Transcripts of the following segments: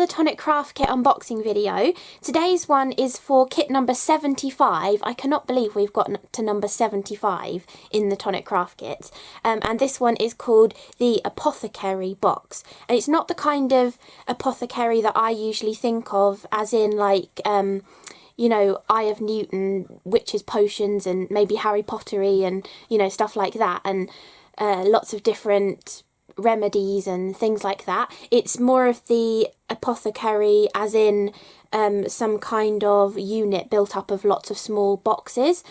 another Tonic Craft Kit unboxing video. Today's one is for kit number 75. I cannot believe we've got to number 75 in the Tonic Craft Kit. And this one is called the Apothecary Box. And it's not the kind of apothecary that I usually think of, as in like, you know, Eye of Newton, witches' potions, and maybe Harry Pottery and, you know, stuff like that. And lots of different remedies and things like that. It's more of the apothecary as in some kind of unit built up of lots of small boxes.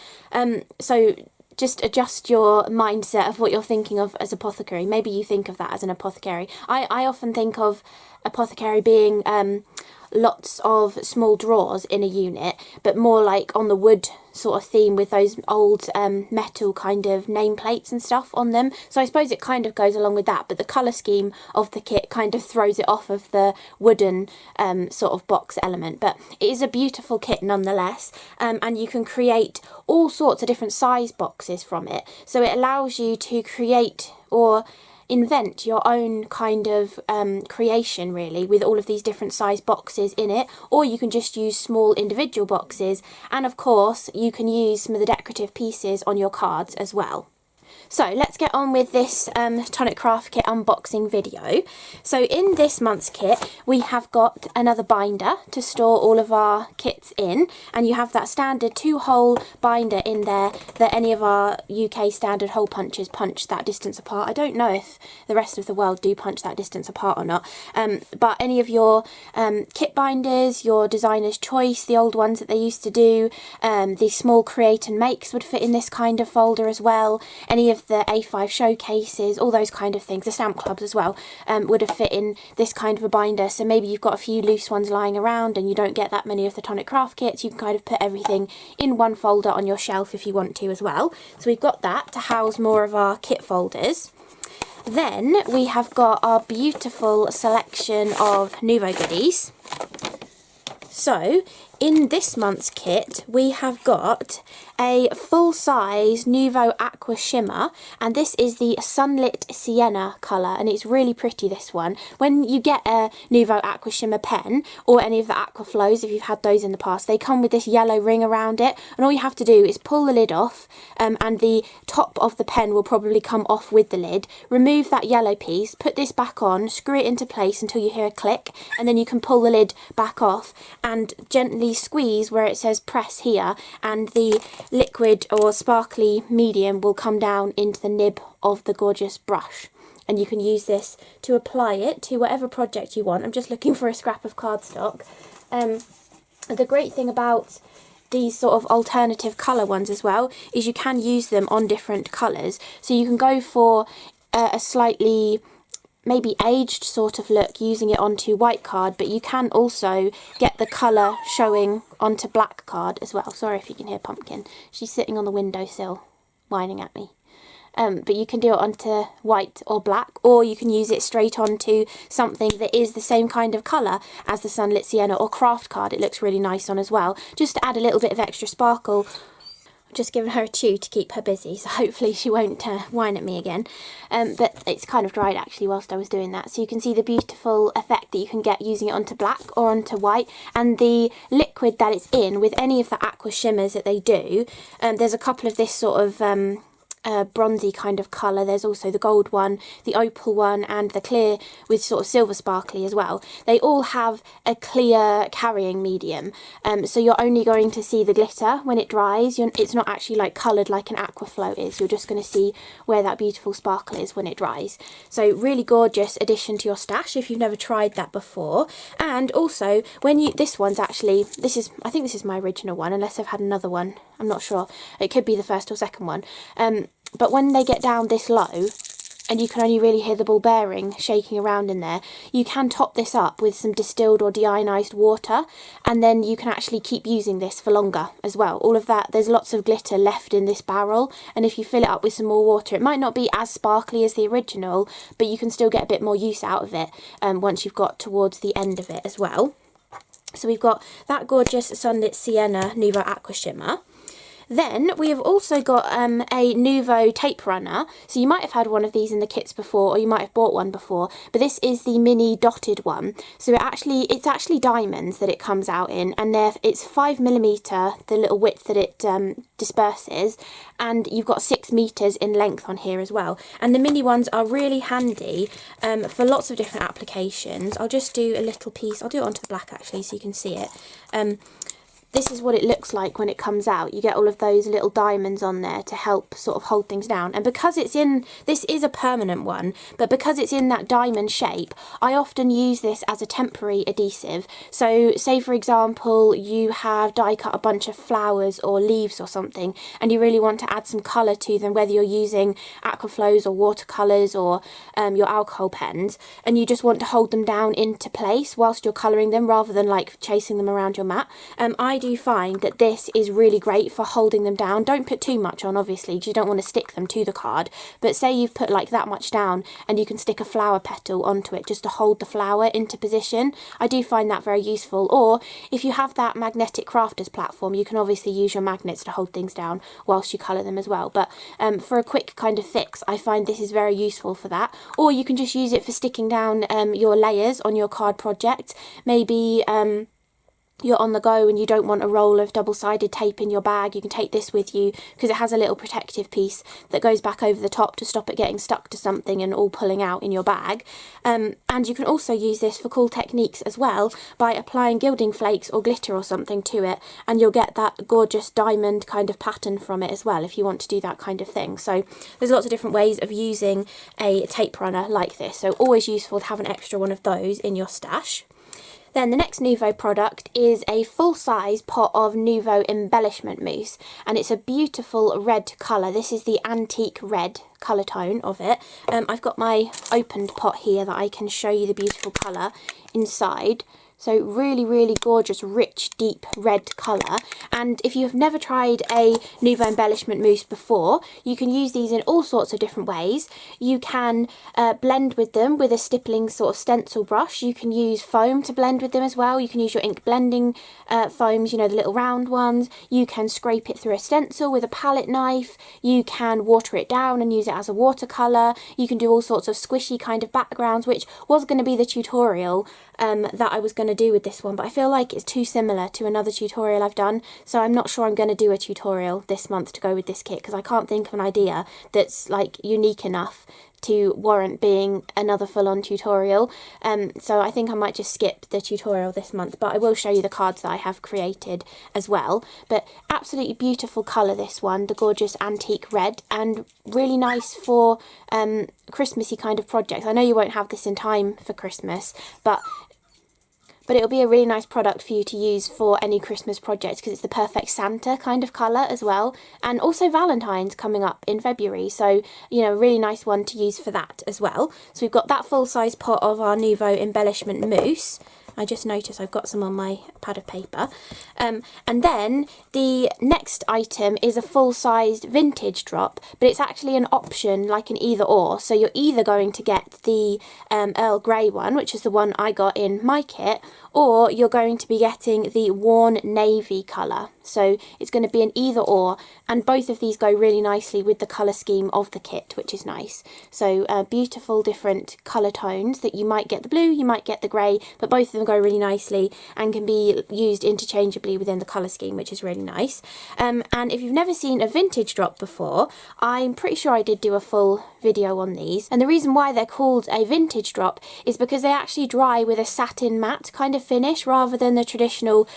So just adjust your mindset of what you're thinking of as apothecary. Maybe you think of that as an apothecary. I often think of apothecary being lots of small drawers in a unit, but more like on the wood sort of theme with those old metal kind of nameplates and stuff on them. So I suppose it kind of goes along with that, but the colour scheme of the kit kind of throws it off of the wooden sort of box element. But it is a beautiful kit nonetheless, and you can create all sorts of different size boxes from it. So it allows you to create or invent your own kind of creation, really, with all of these different size boxes in it, or you can just use small individual boxes, and of course you can use some of the decorative pieces on your cards as well. So let's get on with this Tonic Craft Kit unboxing video. So in this month's kit we have got another binder to store all of our kits in, and you have that standard 2-hole binder in there that any of our UK standard hole punches punch that distance apart. I don't know if the rest of the world do punch that distance apart or not, but any of your kit binders, your designer's choice, the old ones that they used to do, the small create and makes would fit in this kind of folder as well. Any of the A5 showcases, all those kind of things, the stamp clubs as well, would have fit in this kind of a binder. So maybe you've got a few loose ones lying around and you don't get that many of the Tonic Craft Kits, you can kind of put everything in one folder on your shelf if you want to as well. So we've got that to house more of our kit folders. Then we have got our beautiful selection of Nuvo goodies. So in this month's kit we have got a full-size Nuvo Aqua Shimmer, and this is the Sunlit Sienna colour, and it's really pretty, this one. When you get a Nuvo Aqua Shimmer pen, or any of the Aqua Flows if you've had those in the past, they come with this yellow ring around it, and all you have to do is pull the lid off, and the top of the pen will probably come off with the lid. Remove that yellow piece, put this back on, screw it into place until you hear a click, and then you can pull the lid back off and gently squeeze where it says press here, and the liquid or sparkly medium will come down into the nib of the gorgeous brush, and you can use this to apply it to whatever project you want. I'm just looking for a scrap of cardstock. The great thing about these sort of alternative colour ones as well is you can use them on different colours, so you can go for a slightly maybe aged sort of look using it onto white card, but you can also get the colour showing onto black card as well. Sorry if you can hear Pumpkin, she's sitting on the windowsill whining at me. But you can do it onto white or black, or you can use it straight onto something that is the same kind of colour as the Sunlit Sienna or craft card. It looks really nice on as well, just to add a little bit of extra sparkle. Just given her a chew to keep her busy, so hopefully she won't whine at me again. But it's kind of dried actually whilst I was doing that, so you can see the beautiful effect that you can get using it onto black or onto white, and the liquid that it's in with any of the Aqua Shimmers that they do. There's a couple of this sort of bronzy kind of colour. There's also the gold one, the opal one, and the clear with sort of silver sparkly as well. They all have a clear carrying medium, so you're only going to see the glitter when it dries. It's not actually like coloured like an Aqua Flow is. You're just going to see where that beautiful sparkle is when it dries. So really gorgeous addition to your stash if you've never tried that before. And also when you, this one's actually, I think this is my original one, unless I've had another one, I'm not sure. It could be the first or second one. But when they get down this low, and you can only really hear the ball bearing shaking around in there, you can top this up with some distilled or deionised water, and then you can actually keep using this for longer as well. All of that, there's lots of glitter left in this barrel, and if you fill it up with some more water, it might not be as sparkly as the original, but you can still get a bit more use out of it once you've got towards the end of it as well. So we've got that gorgeous Sunlit Sienna Nuvo Aqua Shimmer. Then we have also got a Nuvo tape runner. So you might have had one of these in the kits before, or you might have bought one before, but this is the mini dotted one. So it's actually diamonds that it comes out in, and it's 5mm, the little width that it disperses, and you've got 6 meters in length on here as well. And the mini ones are really handy for lots of different applications. I'll just do a little piece. I'll do it onto the black actually so you can see it. This is what it looks like when it comes out. You get all of those little diamonds on there to help sort of hold things down. And because it's in, this is a permanent one, but because it's in that diamond shape, I often use this as a temporary adhesive. So say for example, you have die cut a bunch of flowers or leaves or something, and you really want to add some colour to them, whether you're using Aquaflows or watercolours or your alcohol pens, and you just want to hold them down into place whilst you're colouring them rather than like chasing them around your mat. I do find that this is really great for holding them down. Don't put too much on, obviously, because you don't want to stick them to the card, but say you've put like that much down and you can stick a flower petal onto it just to hold the flower into position. I do find that very useful. Or if you have that magnetic crafters platform, you can obviously use your magnets to hold things down whilst you colour them as well. But for a quick kind of fix, I find this is very useful for that. Or you can just use it for sticking down your layers on your card project. Maybe you're on the go and you don't want a roll of double-sided tape in your bag, you can take this with you because it has a little protective piece that goes back over the top to stop it getting stuck to something and all pulling out in your bag. And you can also use this for cool techniques as well by applying gilding flakes or glitter or something to it, and you'll get that gorgeous diamond kind of pattern from it as well if you want to do that kind of thing. So there's lots of different ways of using a tape runner like this, so always useful to have an extra one of those in your stash. Then the next Nuvo product is a full-size pot of Nuvo Embellishment Mousse, and it's a beautiful red colour. This is the antique red colour tone of it. I've got my opened pot here that I can show you the beautiful colour inside. So really, really gorgeous, rich, deep red colour. And if you have never tried a Nuvo Embellishment Mousse before, you can use these in all sorts of different ways. You can blend with them with a stippling sort of stencil brush. You can use foam to blend with them as well. You can use your ink blending foams, you know, the little round ones. You can scrape it through a stencil with a palette knife. You can water it down and use it as a watercolour. You can do all sorts of squishy kind of backgrounds, which was going to be the tutorial that I was going to do with this one, but I feel like it's too similar to another tutorial I've done, so I'm not sure I'm going to do a tutorial this month to go with this kit because I can't think of an idea that's like unique enough to warrant being another full-on tutorial. So I think I might just skip the tutorial this month, but I will show you the cards that I have created as well. But absolutely beautiful colour, this one, the gorgeous antique red, and really nice for Christmassy kind of projects. I know you won't have this in time for Christmas, but it'll be a really nice product for you to use for any Christmas project because it's the perfect Santa kind of colour as well. And also Valentine's coming up in February, so, you know, a really nice one to use for that as well. So we've got that full-size pot of our Nuvo Embellishment Mousse. I just noticed I've got some on my pad of paper. And then the next item is a full-sized vintage drop, but it's actually an option, like an either or. So you're either going to get the Earl Grey one, which is the one I got in my kit, or you're going to be getting the worn navy colour. So it's going to be an either or, and both of these go really nicely with the colour scheme of the kit, which is nice. So beautiful different colour tones that you might get the blue, you might get the grey, but both of them go really nicely and can be used interchangeably within the colour scheme, which is really nice. And if you've never seen a vintage drop before, I'm pretty sure I did do a full video on these, and the reason why they're called a vintage drop is because they actually dry with a satin matte kind of finish rather than the traditional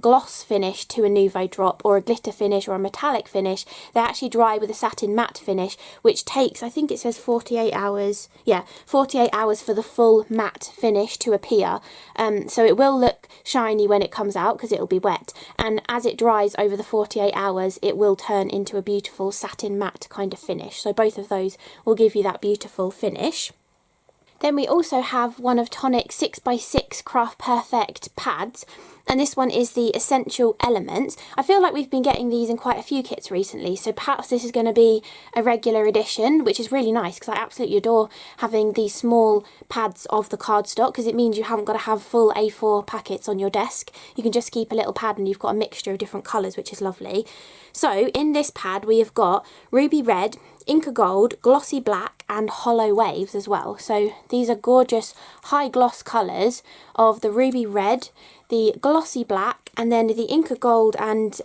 gloss finish to a Nuvo drop or a glitter finish or a metallic finish. They actually dry with a satin matte finish, which takes, I think it says 48 hours, yeah, 48 hours for the full matte finish to appear. So it will look shiny when it comes out because it'll be wet, and as it dries over the 48 hours it will turn into a beautiful satin matte kind of finish. So both of those will give you that beautiful finish. Then we also have one of Tonic's 6x6 Craft Perfect pads, And this one is the Essential Elements. I feel like we've been getting these in quite a few kits recently, so perhaps this is going to be a regular edition, which is really nice because I absolutely adore having these small pads of the cardstock, because it means you haven't got to have full A4 packets on your desk. You can just keep a little pad and you've got a mixture of different colours, which is lovely. So in this pad we have got Ruby Red, Inca Gold, Glossy Black and Hollow Waves as well. So these are gorgeous high gloss colours of the Ruby Red, the Glossy Black and then the Inca Gold and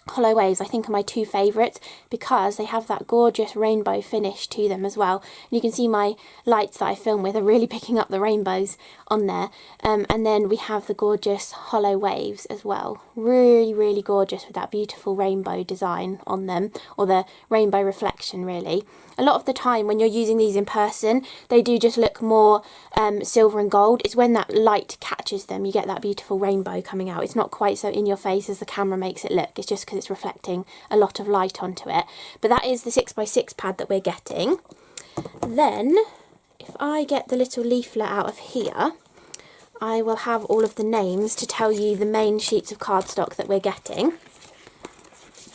Hollow Waves, I think, are my two favourites because they have that gorgeous rainbow finish to them as well. And you can see my lights that I film with are really picking up the rainbows on there. And then we have the gorgeous Hollow Waves as well. Really, really gorgeous with that beautiful rainbow design on them, or the rainbow reflection really. A lot of the time when you're using these in person, they do just look more silver and gold. It's when that light catches them, you get that beautiful rainbow coming out. It's not quite so in your face as the camera makes it look. It's just because it's reflecting a lot of light onto it. But that is the 6x6 pad that we're getting. Then, if I get the little leaflet out of here, I will have all of the names to tell you the main sheets of cardstock that we're getting.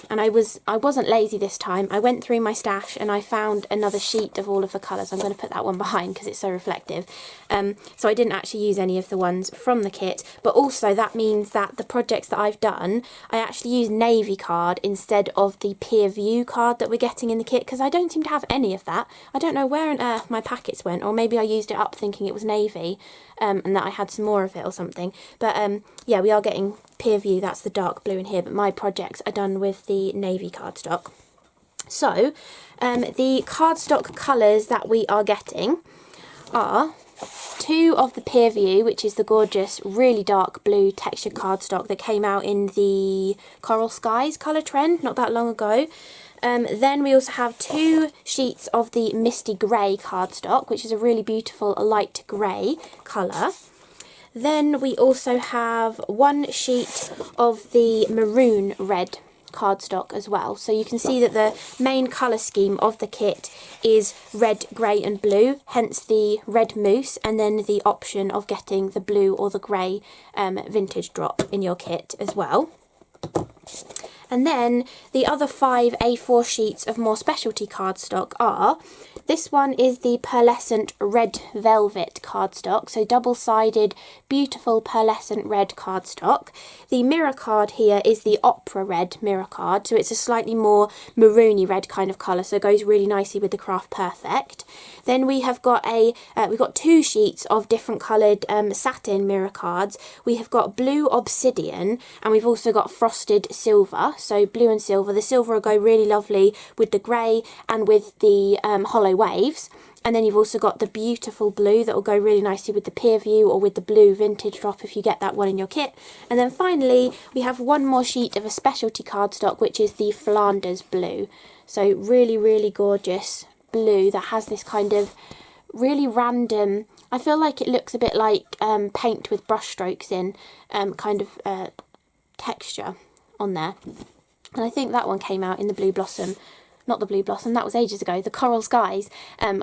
And I wasn't lazy this time. I went through my stash and I found another sheet of all of the colours. I'm going to put that one behind because it's so reflective. So I didn't actually use any of the ones from the kit, but also that means that the projects that I've done, I actually use navy card instead of the Pier View card that we're getting in the kit, because I don't seem to have any of that. I don't know where on earth my packets went, or maybe I used it up thinking it was navy. And that I had some more of it or something. But yeah, we are getting Pier View, that's the dark blue in here, but my projects are done with the navy cardstock. So the cardstock colours that we are getting are two of the Pier View, which is the gorgeous really dark blue textured cardstock that came out in the Coral Skies colour trend not that long ago. Then we also have two sheets of the Misty Grey cardstock, which is a really beautiful light grey colour. Then we also have one sheet of the Maroon Red cardstock as well. So you can see that the main colour scheme of the kit is red, grey and blue, hence the red mousse, and then the option of getting the blue or the grey vintage drop in your kit as well. And then the other 5 A4 sheets of more specialty cardstock are, this one is the pearlescent red velvet cardstock, so double-sided beautiful pearlescent red cardstock. The mirror card here is the opera red mirror card, so it's a slightly more maroony red kind of colour, so it goes really nicely with the Craft Perfect. Then we have got we've got 2 sheets of different coloured satin mirror cards. We have got blue obsidian and we've also got frosted silver, so blue and silver. The silver will go really lovely with the grey and with the hollow waves. And then you've also got the beautiful blue that will go really nicely with the Pier View or with the blue vintage drop if you get that one in your kit. And then finally we have one more sheet of a specialty cardstock, which is the Flanders blue. So really, really gorgeous blue that has this kind of really random, I feel like it looks a bit like paint with brush strokes in kind of texture on there. And I think that one came out in the Blue Blossom. Not the Blue Blossom, that was ages ago, the Coral Skies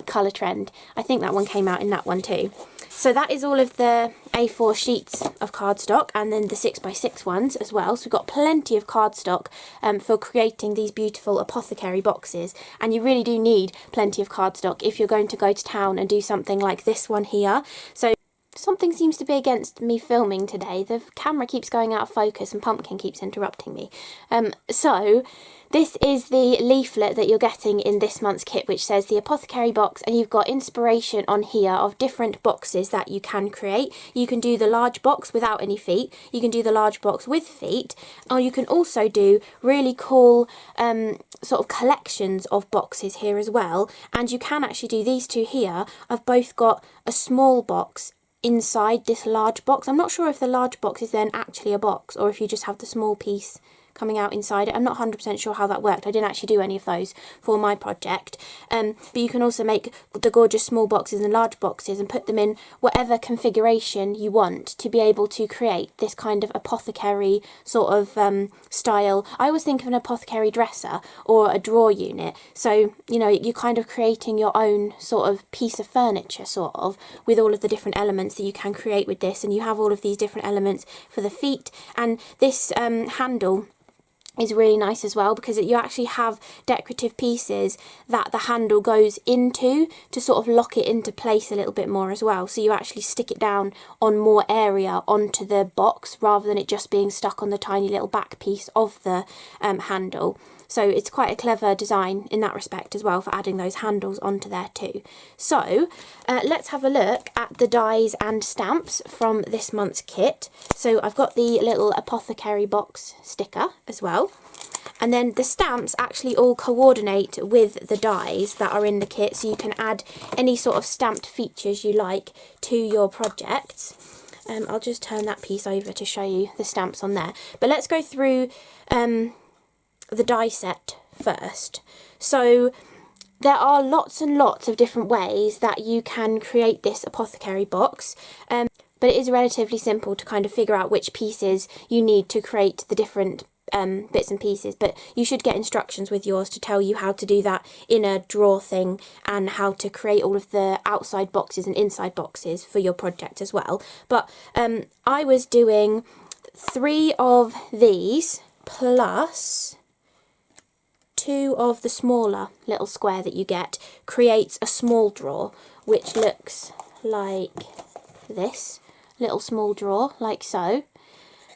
colour trend. I think that one came out in that one too. So that is all of the A4 sheets of cardstock, and then the 6x6 ones as well. So we've got plenty of cardstock for creating these beautiful apothecary boxes. And you really do need plenty of cardstock if you're going to go to town and do something like this one here. So something seems to be against me filming today. The camera keeps going out of focus and Pumpkin keeps interrupting me. So this is the leaflet that you're getting in this month's kit, which says the Apothecary Box, and you've got inspiration on here of different boxes that you can create. You can do the large box without any feet, you can do the large box with feet, or you can also do really cool sort of collections of boxes here as well. And you can actually do these two here. I've both got a small box inside this large box. I'm not sure if the large box is then actually a box or if you just have the small piece coming out inside it. I'm not 100% sure how that worked. I didn't actually do any of those for my project. But you can also make the gorgeous small boxes and large boxes and put them in whatever configuration you want to be able to create this kind of apothecary sort of style. I always think of an apothecary dresser or a drawer unit. So, you know, you're kind of creating your own sort of piece of furniture, sort of, with all of the different elements that you can create with this. And you have all of these different elements for the feet. And this handle is really nice as well, because you actually have decorative pieces that the handle goes into to sort of lock it into place a little bit more as well. So you actually stick it down on more area onto the box rather than it just being stuck on the tiny little back piece of the handle. So it's quite a clever design in that respect as well, for adding those handles onto there too. So let's have a look at the dies and stamps from this month's kit. So I've got the little Apothecary Box sticker as well. And then the stamps actually all coordinate with the dies that are in the kit, so you can add any sort of stamped features you like to your projects. I'll just turn that piece over to show you the stamps on there. But let's go through the die set first. So there are lots and lots of different ways that you can create this apothecary box, but it is relatively simple to kind of figure out which pieces you need to create the different bits and pieces. But you should get instructions with yours to tell you how to do that inner drawer thing and how to create all of the outside boxes and inside boxes for your project as well. But I was doing 3 of these plus 2 of the smaller little square that you get creates a small drawer, which looks like this little small drawer, like so.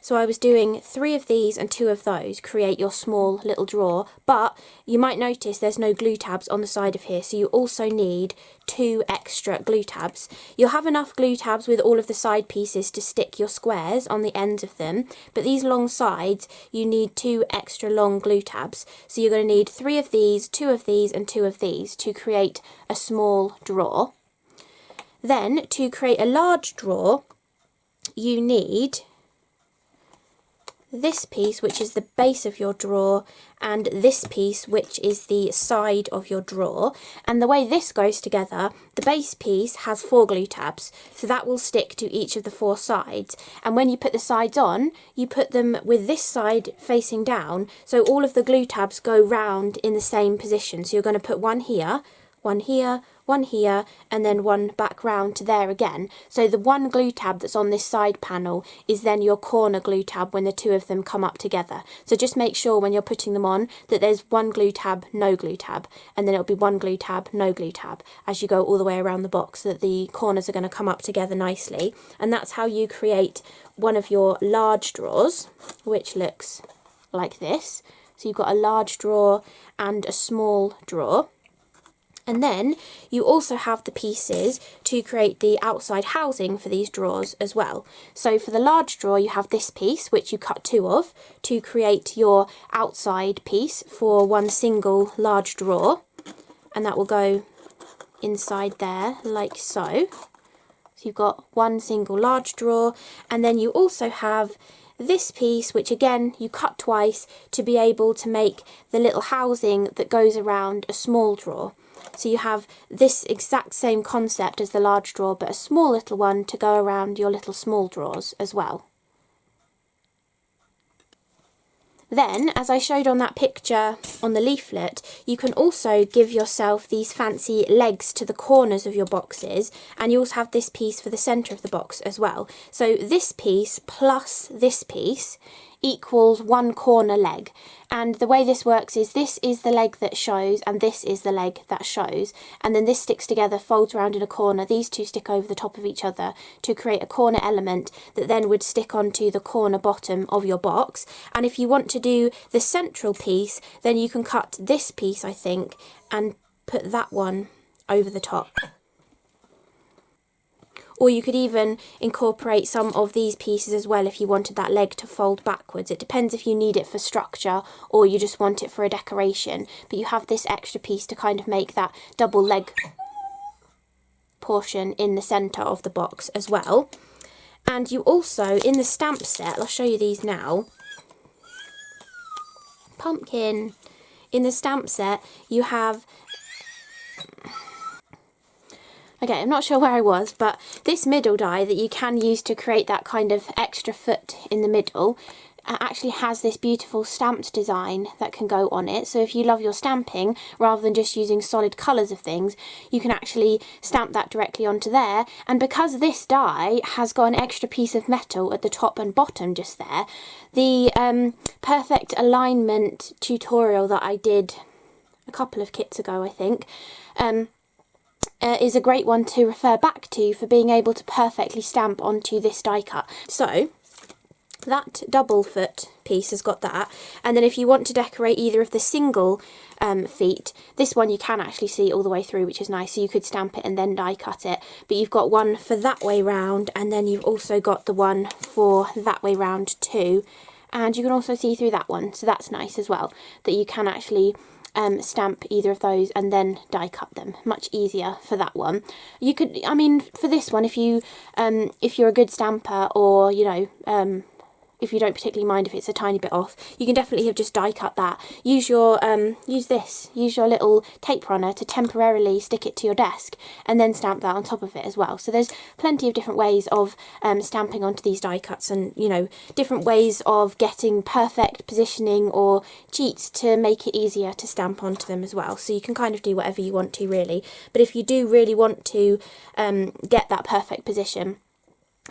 So I was doing 3 of these and 2 of those create your small little drawer, but you might notice there's no glue tabs on the side of here, so you also need 2 extra glue tabs. You'll have enough glue tabs with all of the side pieces to stick your squares on the ends of them, but these long sides you need 2 extra long glue tabs. So you're going to need 3 of these, 2 of these and 2 of these to create a small drawer. Then to create a large drawer you need this piece, which is the base of your drawer, and this piece, which is the side of your drawer. And the way this goes together, the base piece has 4 glue tabs, so that will stick to each of the 4 sides. And when you put the sides on, you put them with this side facing down, so all of the glue tabs go round in the same position. So you're going to put one here, one here, one here, and then one back round to there again. So the one glue tab that's on this side panel is then your corner glue tab when the 2 of them come up together. So just make sure when you're putting them on that there's one glue tab, no glue tab, and then it'll be one glue tab, no glue tab as you go all the way around the box, so that the corners are going to come up together nicely. And that's how you create one of your large drawers, which looks like this. So you've got a large drawer and a small drawer. And then you also have the pieces to create the outside housing for these drawers as well. So for the large drawer you have this piece, which you cut 2 of, to create your outside piece for one single large drawer. And that will go inside there like so. So you've got one single large drawer, and then you also have this piece, which again you cut twice to be able to make the little housing that goes around a small drawer. So you have this exact same concept as the large drawer, but a small little one to go around your little small drawers as well. Then, as I showed on that picture on the leaflet, you can also give yourself these fancy legs to the corners of your boxes, and you also have this piece for the centre of the box as well. So this piece plus this piece equals one corner leg, and the way this works is this is the leg that shows and this is the leg that shows, and then this sticks together, folds around in a corner, these two stick over the top of each other to create a corner element that then would stick onto the corner bottom of your box. And if you want to do the central piece, then you can cut this piece, I think, and put that one over the top. Or you could even incorporate some of these pieces as well if you wanted that leg to fold backwards. It depends if you need it for structure or you just want it for a decoration. But you have this extra piece to kind of make that double leg portion in the centre of the box as well. And you also, in the stamp set, I'll show you these now, pumpkin. In the stamp set, you have... Okay, I'm not sure where I was, but this middle die that you can use to create that kind of extra foot in the middle actually has this beautiful stamped design that can go on it. So if you love your stamping, rather than just using solid colours of things, you can actually stamp that directly onto there. And because this die has got an extra piece of metal at the top and bottom just there, the perfect alignment tutorial that I did a couple of kits ago, I think, is a great one to refer back to for being able to perfectly stamp onto this die cut. So that double foot piece has got that, and then if you want to decorate either of the single feet, this one you can actually see all the way through, which is nice, so you could stamp it and then die cut it, but you've got one for that way round, and then you've also got the one for that way round too, and you can also see through that one, so that's nice as well, that you can actually stamp either of those and then die cut them. Much easier for that one. You could, I mean, for this one, if you're a good stamper, or you know, if you don't particularly mind if it's a tiny bit off, you can definitely have just die cut that. Use your use your little tape runner to temporarily stick it to your desk and then stamp that on top of it as well. So there's plenty of different ways of stamping onto these die cuts, and you know, different ways of getting perfect positioning or cheats to make it easier to stamp onto them as well. So you can kind of do whatever you want to really, but if you do really want to get that perfect position,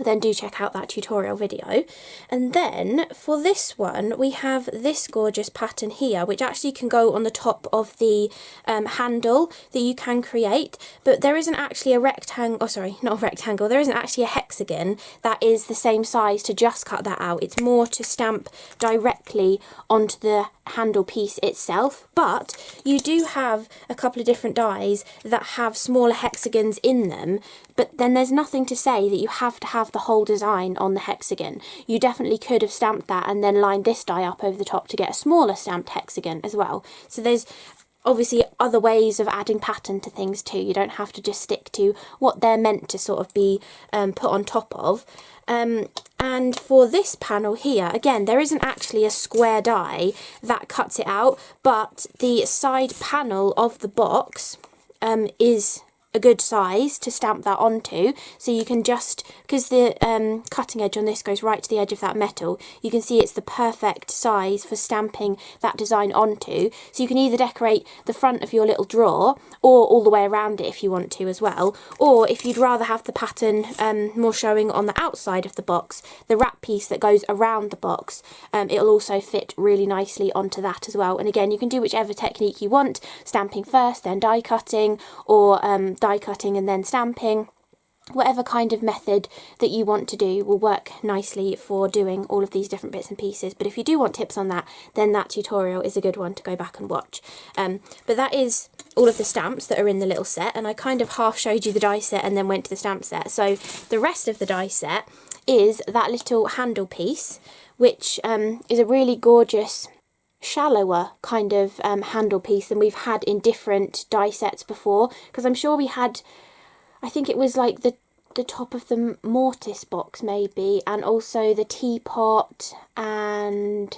then do check out that tutorial video. And then for this one we have this gorgeous pattern here, which actually can go on the top of the handle that you can create, but there isn't actually a rectangle, oh sorry, not a rectangle, there isn't actually a hexagon that is the same size to just cut that out. It's more to stamp directly onto the handle piece itself, but you do have a couple of different dies that have smaller hexagons in them, but then there's nothing to say that you have to have the whole design on the hexagon. You definitely could have stamped that and then lined this die up over the top to get a smaller stamped hexagon as well. So there's obviously other ways of adding pattern to things too. You don't have to just stick to what they're meant to sort of be put on top of. And for this panel here, again, there isn't actually a square die that cuts it out, but the side panel of the box is a good size to stamp that onto. So you can just, because the cutting edge on this goes right to the edge of that metal, you can see it's the perfect size for stamping that design onto. So you can either decorate the front of your little drawer or all the way around it if you want to as well, or if you'd rather have the pattern more showing on the outside of the box, the wrap piece that goes around the box, it'll also fit really nicely onto that as well. And again, you can do whichever technique you want, stamping first then die cutting, or die cutting and then stamping. Whatever kind of method that you want to do will work nicely for doing all of these different bits and pieces. But if you do want tips on that, then that tutorial is a good one to go back and watch. But that is all of the stamps that are in the little set, and I kind of half showed you the die set and then went to the stamp set. So the rest of the die set is that little handle piece, which is a really gorgeous shallower kind of handle piece than we've had in different die sets before, because I'm sure we had, I think it was like the top of the mortise box maybe, and also the teapot, and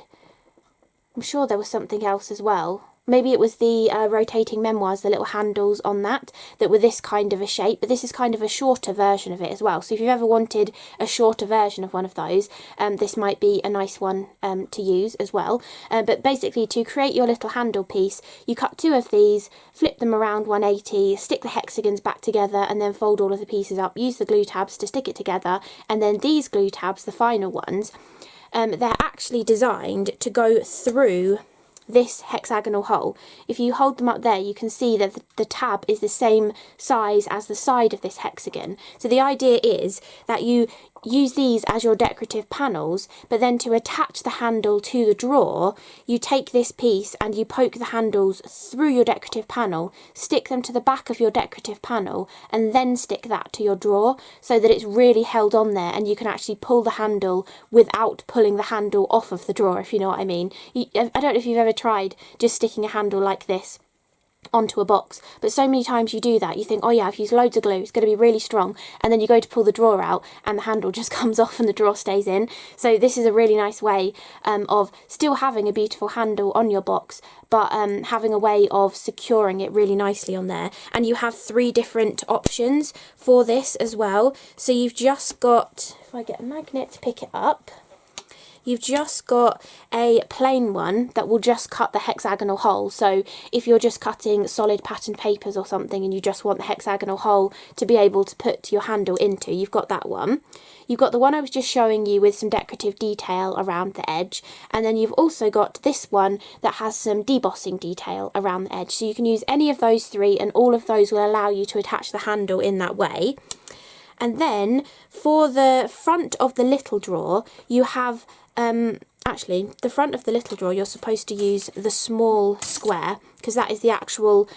I'm sure there was something else as well. Maybe it was the rotating memoirs, the little handles on that were this kind of a shape, but this is kind of a shorter version of it as well. So if you've ever wanted a shorter version of one of those, this might be a nice one to use as well. But basically, to create your little handle piece, you cut two of these, flip them around 180, stick the hexagons back together, and then fold all of the pieces up. Use the glue tabs to stick it together, and then these glue tabs, the final ones, they're actually designed to go through this hexagonal hole. If you hold them up there, you can see that the tab is the same size as the side of this hexagon. So the idea is that you use these as your decorative panels, but then to attach the handle to the drawer, you take this piece and you poke the handles through your decorative panel, stick them to the back of your decorative panel, and then stick that to your drawer so that it's really held on there, and you can actually pull the handle without pulling the handle off of the drawer, if you know what I mean. I don't know if you've ever tried just sticking a handle like this onto a box. But so many times you do that, you think, oh yeah, I've used loads of glue, it's going to be really strong, and then you go to pull the drawer out and the handle just comes off and the drawer stays in. So this is a really nice way of still having a beautiful handle on your box, but having a way of securing it really nicely on there. And you have 3 different options for this as well. So you've just got, if I get a magnet to pick it up, you've just got a plain one that will just cut the hexagonal hole. So if you're just cutting solid pattern papers or something and you just want the hexagonal hole to be able to put your handle into, you've got that one. You've got the one I was just showing you with some decorative detail around the edge, and then you've also got this one that has some debossing detail around the edge. So you can use any of those 3 and all of those will allow you to attach the handle in that way. And then for the front of the little drawer, you have actually, the front of the little drawer, you're supposed to use the small square, because that is the actual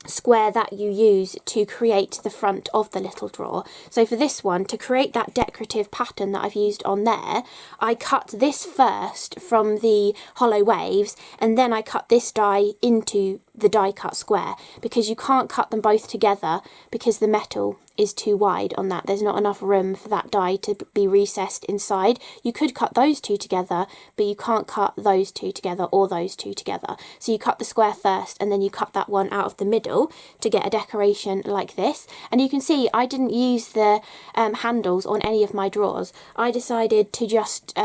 square that you use to create the front of the little drawer. So for this one, to create that decorative pattern that I've used on there, I cut this first from the hollow waves, and then I cut this die into the die cut square, because you can't cut them both together because the metal is too wide on that. There's not enough room for that die to be recessed inside. You could cut those 2 together, but you can't cut those 2 together or those 2 together. So you cut the square first and then you cut that one out of the middle to get a decoration like this. And you can see I didn't use the handles on any of my drawers. I decided to just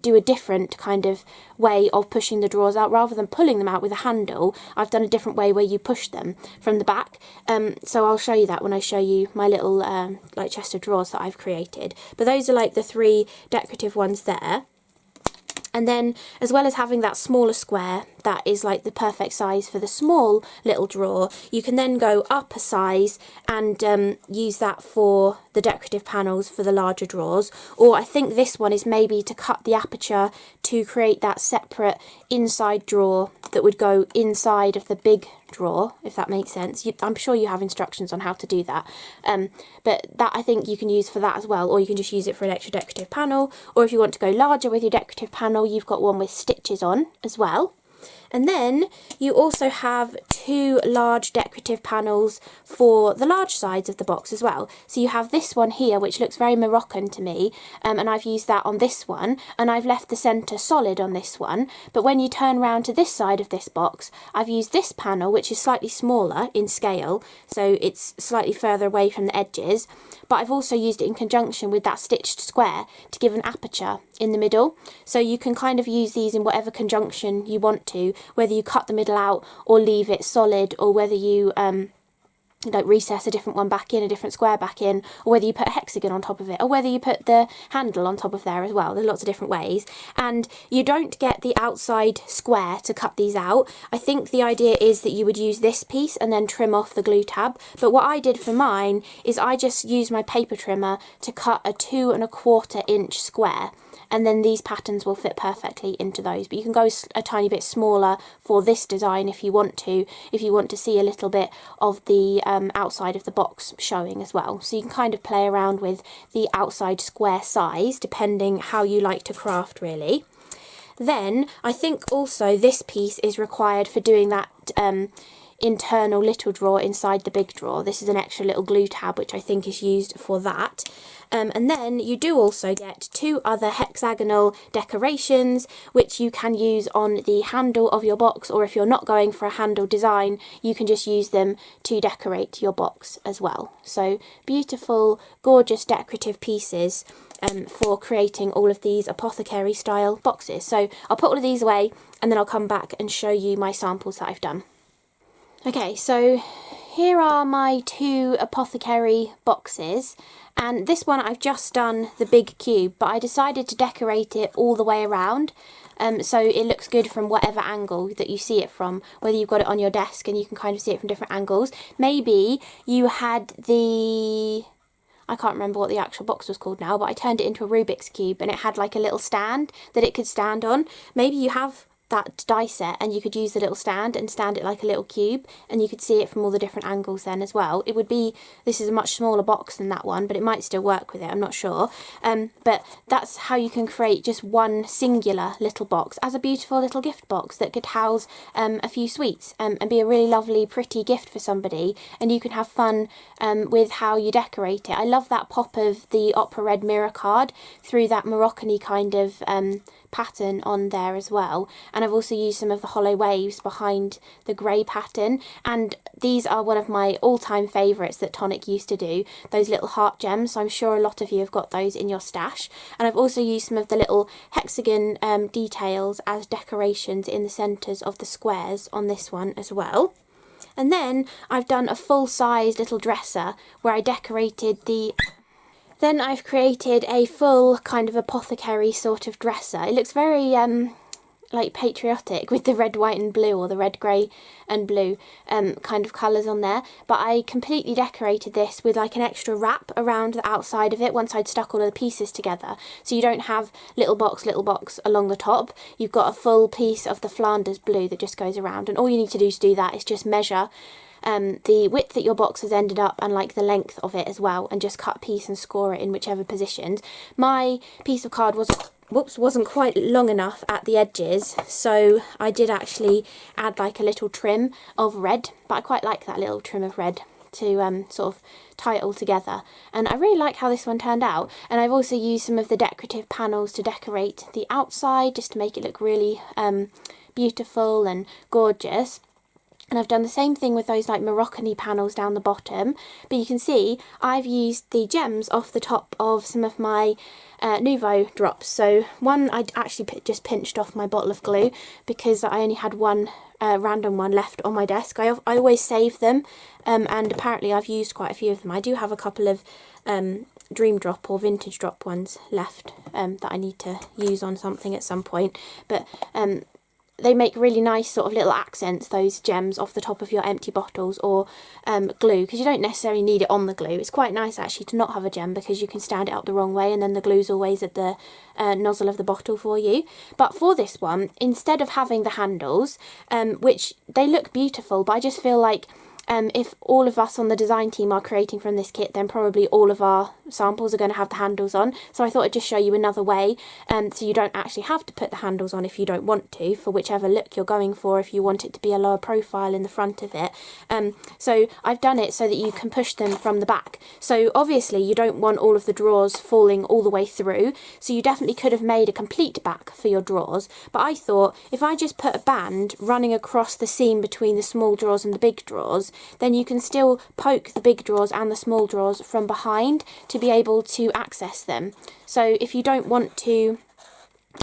do a different kind of way of pushing the drawers out. Rather than pulling them out with a handle, I've done a different way where you push them from the back. So I'll show you that when I show you my little like chest of drawers that I've created. But those are like the 3 decorative ones there. And then, as well as having that smaller square that is like the perfect size for the small little drawer, you can then go up a size and use that for the decorative panels for the larger drawers. Or I think this one is maybe to cut the aperture to create that separate inside drawer that would go inside of the big drawer, if that makes sense. I'm sure you have instructions on how to do that, but that I think you can use for that as well, or you can just use it for an extra decorative panel. Or if you want to go larger with your decorative panel, you've got one with stitches on as well. And then you also have 2 large decorative panels for the large sides of the box as well. So you have this one here, which looks very Moroccan to me, and I've used that on this one, and I've left the centre solid on this one. But when you turn round to this side of this box, I've used this panel, which is slightly smaller in scale, so it's slightly further away from the edges. But I've also used it in conjunction with that stitched square to give an aperture in the middle. So you can kind of use these in whatever conjunction you want to, whether you cut the middle out or leave it solid, or whether you like recess a different one back in, a different square back in, or whether you put a hexagon on top of it, or whether you put the handle on top of there as well. There's lots of different ways, and you don't get the outside square to cut these out. I think the idea is that you would use this piece and then trim off the glue tab, but what I did for mine is I just used my paper trimmer to cut a 2 1/4 inch square, and then these patterns will fit perfectly into those. But you can go a tiny bit smaller for this design if you want to see a little bit of the outside of the box showing as well. So you can kind of play around with the outside square size depending how you like to craft, really. Then I think also this piece is required for doing that internal little drawer inside the big drawer. This is an extra little glue tab which I think is used for that. And then you do also get 2 other hexagonal decorations which you can use on the handle of your box, or if you're not going for a handle design, you can just use them to decorate your box as well. So beautiful, gorgeous decorative pieces for creating all of these apothecary style boxes. So I'll put all of these away and then I'll come back and show you my samples that I've done. Okay, so here are my 2 apothecary boxes, and this one I've just done the big cube, but I decided to decorate it all the way around, so it looks good from whatever angle that you see it from, whether you've got it on your desk and you can kind of see it from different angles. Maybe you had the... I can't remember what the actual box was called now, but I turned it into a Rubik's Cube and it had like a little stand that it could stand on. Maybe you have that die set, and you could use the little stand and stand it like a little cube, and you could see it from all the different angles then as well. It would be, this is a much smaller box than that one, but it might still work with it, I'm not sure. But that's how you can create just one singular little box as a beautiful little gift box that could house a few sweets and be a really lovely, pretty gift for somebody, and you can have fun with how you decorate it. I love that pop of the Opera Red mirror card through that Moroccan-y kind of pattern on there as well, and I've also used some of the hollow waves behind the grey pattern, and these are one of my all-time favourites that Tonic used to do, those little heart gems, so I'm sure a lot of you have got those in your stash. And I've also used some of the little hexagon details as decorations in the centres of the squares on this one as well. And then I've done a full-size little dresser where I decorated the... Then I've created a full kind of apothecary sort of dresser. It looks very like patriotic with the red, white and blue, or the red, grey and blue kind of colours on there. But I completely decorated this with like an extra wrap around the outside of it once I'd stuck all of the pieces together. So you don't have little box along the top. You've got a full piece of the Flanders blue that just goes around. And all you need to do that is just measure the width that your box has ended up and like the length of it as well, and just cut a piece and score it in whichever positions. My piece of card wasn't quite long enough at the edges, so I did actually add like a little trim of red, but I quite like that little trim of red to sort of tie it all together, and I really like how this one turned out. And I've also used some of the decorative panels to decorate the outside just to make it look really beautiful and gorgeous. And I've done the same thing with those like Moroccan-y panels down the bottom, but you can see I've used the gems off the top of some of my Nuvo drops. So one I actually just pinched off my bottle of glue because I only had one random one left on my desk. I always save them, and apparently I've used quite a few of them. I do have a couple of Dream Drop or Vintage Drop ones left that I need to use on something at some point, but they make really nice sort of little accents, those gems off the top of your empty bottles or glue, because you don't necessarily need it on the glue. It's quite nice actually to not have a gem because you can stand it up the wrong way and then the glue's always at the nozzle of the bottle for you. But for this one, instead of having the handles, which they look beautiful, but I just feel like if all of us on the design team are creating from this kit, then probably all of our samples are going to have the handles on. So I thought I'd just show you another way, so you don't actually have to put the handles on if you don't want to, for whichever look you're going for, if you want it to be a lower profile in the front of it. So I've done it so that you can push them from the back. So obviously you don't want all of the drawers falling all the way through, so you definitely could have made a complete back for your drawers. But I thought if I just put a band running across the seam between the small drawers and the big drawers, then you can still poke the big drawers and the small drawers from behind to be able to access them. So if you don't want to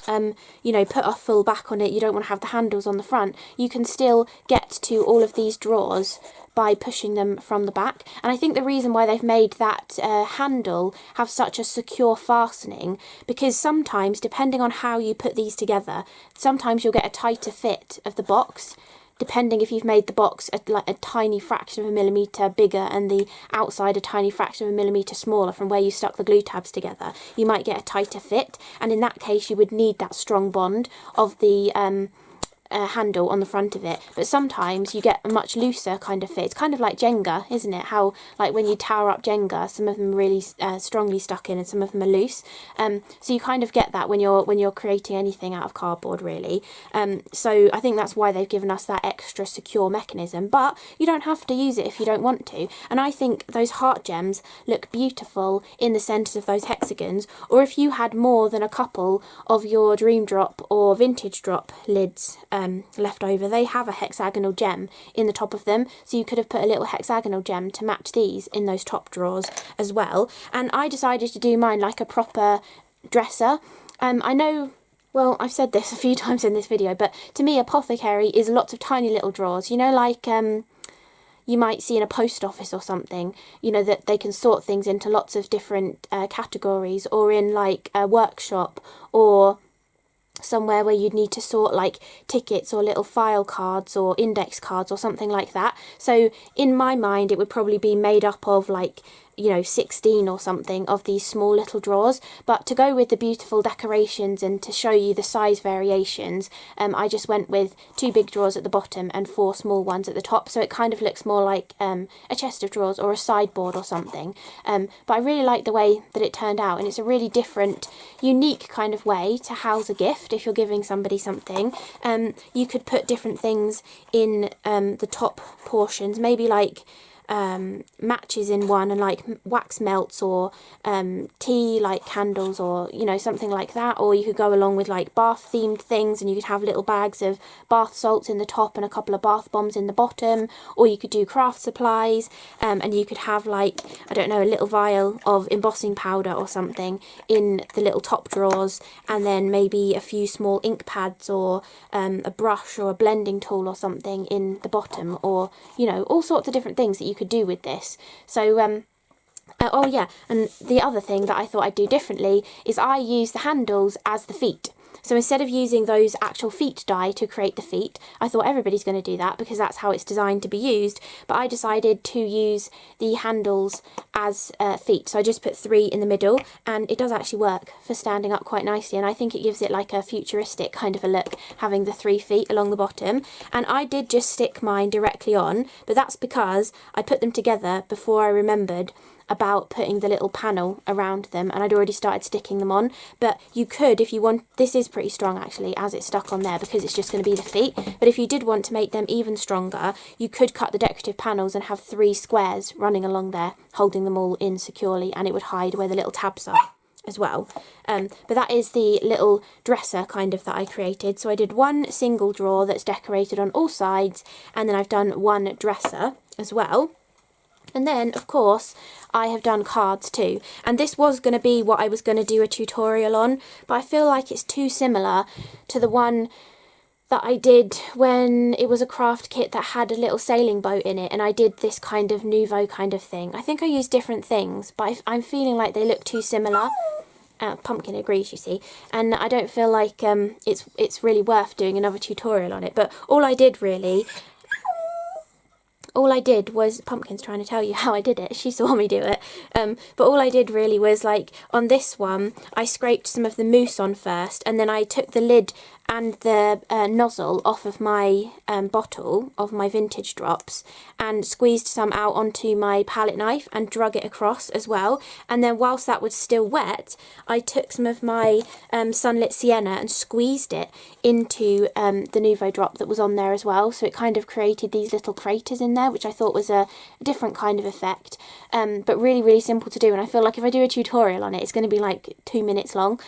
you know, put a full back on it, you don't want to have the handles on the front, you can still get to all of these drawers by pushing them from the back. And I think the reason why they've made that handle have such a secure fastening, because sometimes, depending on how you put these together, sometimes you'll get a tighter fit of the box, depending if you've made the box like a tiny fraction of a millimetre bigger and the outside a tiny fraction of a millimetre smaller from where you stuck the glue tabs together, you might get a tighter fit, and in that case you would need that strong bond of the handle on the front of it. But sometimes you get a much looser kind of fit. It's kind of like Jenga, isn't it? How like when you tower up Jenga, some of them are really strongly stuck in and some of them are loose. So you kind of get that when you're creating anything out of cardboard, really. So I think that's why they've given us that extra secure mechanism, but you don't have to use it if you don't want to. And I think those heart gems look beautiful in the centres of those hexagons, or if you had more than a couple of your Dream Drop or Vintage Drop lids left over, they have a hexagonal gem in the top of them, so you could have put a little hexagonal gem to match these in those top drawers as well. And I decided to do mine like a proper dresser. I know, well, I've said this a few times in this video, but to me Apothecary is lots of tiny little drawers, you know, like you might see in a post office or something, you know, that they can sort things into lots of different categories, or in like a workshop or somewhere where you'd need to sort like tickets or little file cards or index cards or something like that. So in my mind it would probably be made up of like, you know, 16 or something of these small little drawers, but to go with the beautiful decorations and to show you the size variations, I just went with 2 big drawers at the bottom and 4 small ones at the top, so it kind of looks more like a chest of drawers or a sideboard or something. But I really like the way that it turned out, and it's a really different, unique kind of way to house a gift if you're giving somebody something. You could put different things in the top portions, maybe like matches in one, and like wax melts, or tea like candles, or you know, something like that. Or you could go along with like bath themed things, and you could have little bags of bath salts in the top and a couple of bath bombs in the bottom. Or you could do craft supplies, and you could have like, I don't know, a little vial of embossing powder or something in the little top drawers, and then maybe a few small ink pads, or a brush or a blending tool or something in the bottom, or you know, all sorts of different things that you could do with this. So oh yeah, and the other thing that I thought I'd do differently is I use the handles as the feet. So instead of using those actual feet die to create the feet, I thought everybody's going to do that because that's how it's designed to be used, but I decided to use the handles as feet. So I just put 3 in the middle, and it does actually work for standing up quite nicely, and I think it gives it like a futuristic kind of a look, having the 3 feet along the bottom. And I did just stick mine directly on, but that's because I put them together before I remembered about putting the little panel around them, and I'd already started sticking them on. But you could, if you want, this is pretty strong actually as it's stuck on there because it's just going to be the feet, but if you did want to make them even stronger, you could cut the decorative panels and have 3 squares running along there holding them all in securely, and it would hide where the little tabs are as well. But that is the little dresser kind of that I created. So I did 1 single drawer that's decorated on all sides, and then I've done 1 dresser as well. And then, of course, I have done cards too. And this was going to be what I was going to do a tutorial on, but I feel like it's too similar to the one that I did when it was a craft kit that had a little sailing boat in it, and I did this kind of Nuvo kind of thing. I think I used different things, but I'm feeling like they look too similar. Pumpkin agrees, you see, and I don't feel like it's really worth doing another tutorial on it. But all I did was, Pumpkin's trying to tell you how I did it, she saw me do it, but all I did really was, like, on this one, I scraped some of the mousse on first, and then I took the lid and the nozzle off of my bottle of my vintage drops and squeezed some out onto my palette knife and drug it across as well. And then whilst that was still wet, I took some of my Sunlit Sienna and squeezed it into the Nuvo drop that was on there as well. So it kind of created these little craters in there, which I thought was a different kind of effect, but really, really simple to do. And I feel like if I do a tutorial on it, it's going to be like 2 minutes long.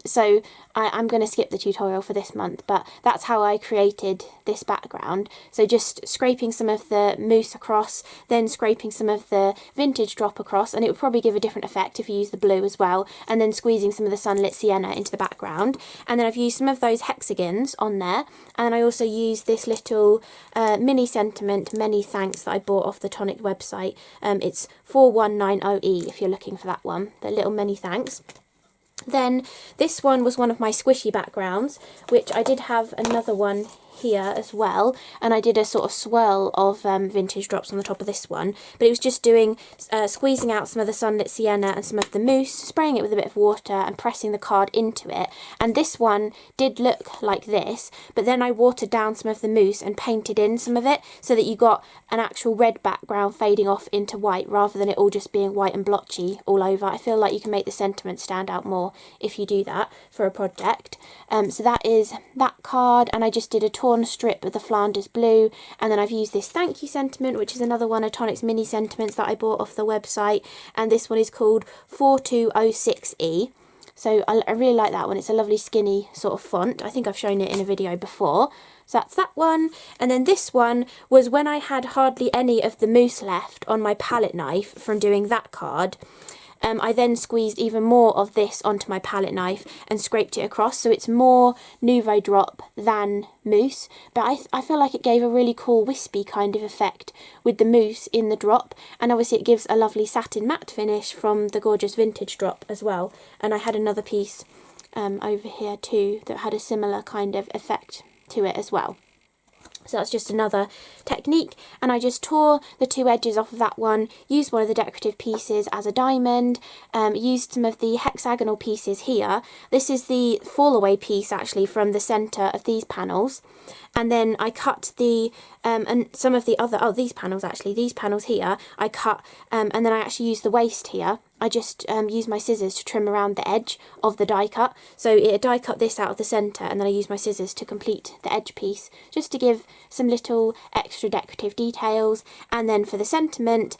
So I'm going to skip the tutorial for this month, but that's how I created this background. So just scraping some of the mousse across, then scraping some of the vintage drop across, and it would probably give a different effect if you use the blue as well, and then squeezing some of the Sunlit Sienna into the background. And then I've used some of those hexagons on there, and I also used this little mini sentiment, many thanks, that I bought off the Tonic website. It's 4190E if you're looking for that one, the little many thanks. Then this one was one of my squishy backgrounds, which I did have another one here as well, and I did a sort of swirl of vintage drops on the top of this one, but it was just doing squeezing out some of the Sunlit Sienna and some of the mousse, spraying it with a bit of water and pressing the card into it. And this one did look like this, but then I watered down some of the mousse and painted in some of it so that you got an actual red background fading off into white rather than it all just being white and blotchy all over. I feel like you can make the sentiment stand out more if you do that for a project. So that is that card, and I just did a torn strip of the Flanders blue, and then I've used this thank you sentiment, which is another one of Tonic's mini sentiments that I bought off the website, and this one is called 4206E. So I really like that one. It's a lovely skinny sort of font. I think I've shown it in a video before. So that's that one. And then this one was when I had hardly any of the mousse left on my palette knife from doing that card. I then squeezed even more of this onto my palette knife and scraped it across, so it's more Nuvo drop than mousse, but I feel like it gave a really cool wispy kind of effect with the mousse in the drop, and obviously it gives a lovely satin matte finish from the gorgeous vintage drop as well. And I had another piece over here too that had a similar kind of effect to it as well. So that's just another technique, and I just tore the two edges off of that one, used one of the decorative pieces as a diamond, used some of the hexagonal pieces here. This is the fall away piece actually from the centre of these panels, and then I cut the and some of the other, these panels actually, these panels here I cut, and then I actually used the waste here. I just used my scissors to trim around the edge of the die cut. So it die cut this out of the centre, and then I used my scissors to complete the edge piece, just to give some little extra decorative details. And then for the sentiment,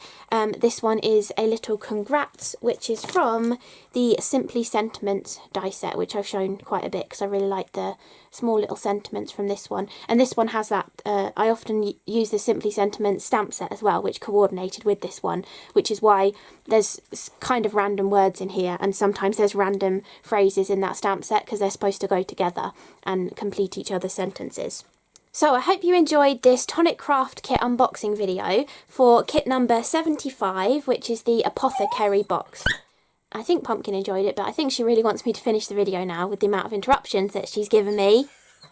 this one is a little congrats, which is from the Simply Sentiments die set, which I've shown quite a bit because I really like the small little sentiments from this one. And this one has that, I often use the Simply Sentiments stamp set as well, which coordinated with this one, which is why there's kind of random words in here, and sometimes there's random phrases in that stamp set because they're supposed to go together and complete each other's sentences. So I hope you enjoyed this Tonic Craft Kit unboxing video for kit number 75, which is the Apothecary Box. I think Pumpkin enjoyed it, but I think she really wants me to finish the video now with the amount of interruptions that she's given me.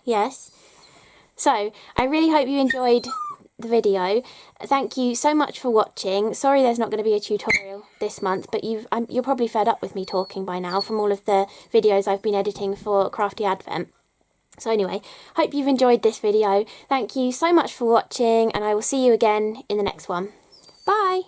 Yes. So, I really hope you enjoyed the video. Thank you so much for watching. Sorry there's not going to be a tutorial this month, but you're probably fed up with me talking by now from all of the videos I've been editing for CRaFTi Advent. So anyway, hope you've enjoyed this video. Thank you so much for watching, and I will see you again in the next one. Bye!